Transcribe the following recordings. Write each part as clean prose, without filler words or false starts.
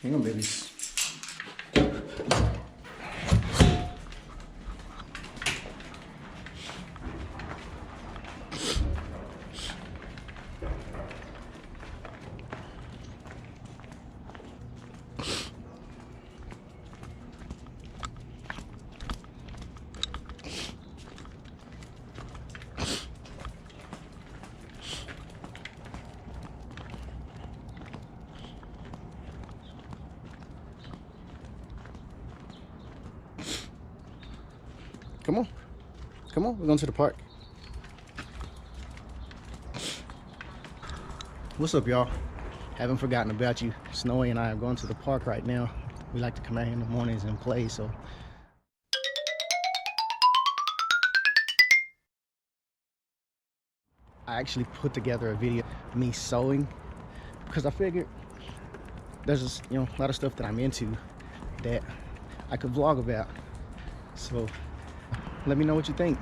Hang on, babies. Come on. Come on, we're going to the park. What's up, y'all? Haven't forgotten about you. Snowy and I are going to the park right now. We like to come out here in the mornings and play, so. I actually put together a video of me sewing because I figured there's just, a lot of stuff that I'm into that I could vlog about. So let me know what you think.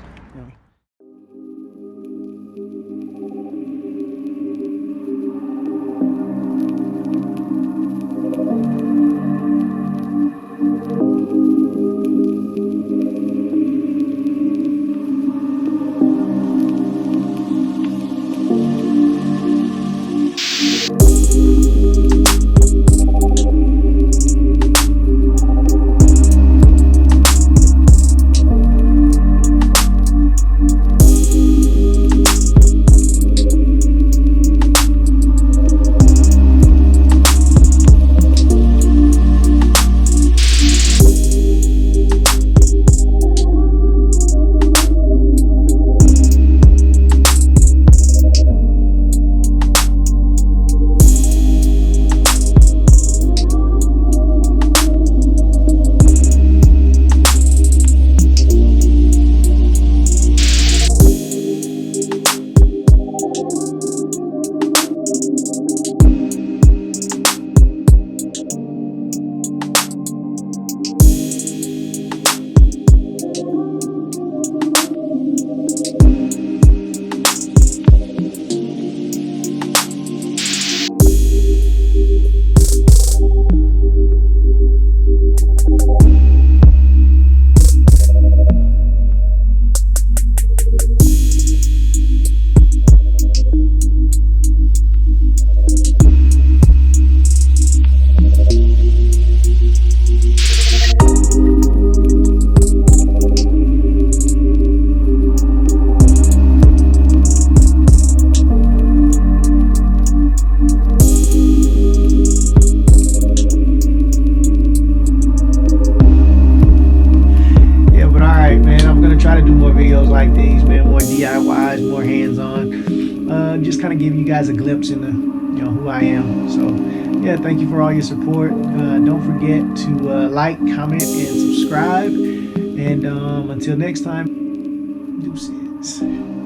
Try to do more videos like these, man, more DIYs, more hands-on, just kind of give you guys a glimpse into who I am. So yeah, thank you for all your support. Don't forget to like, comment, and subscribe, and until next time, deuces.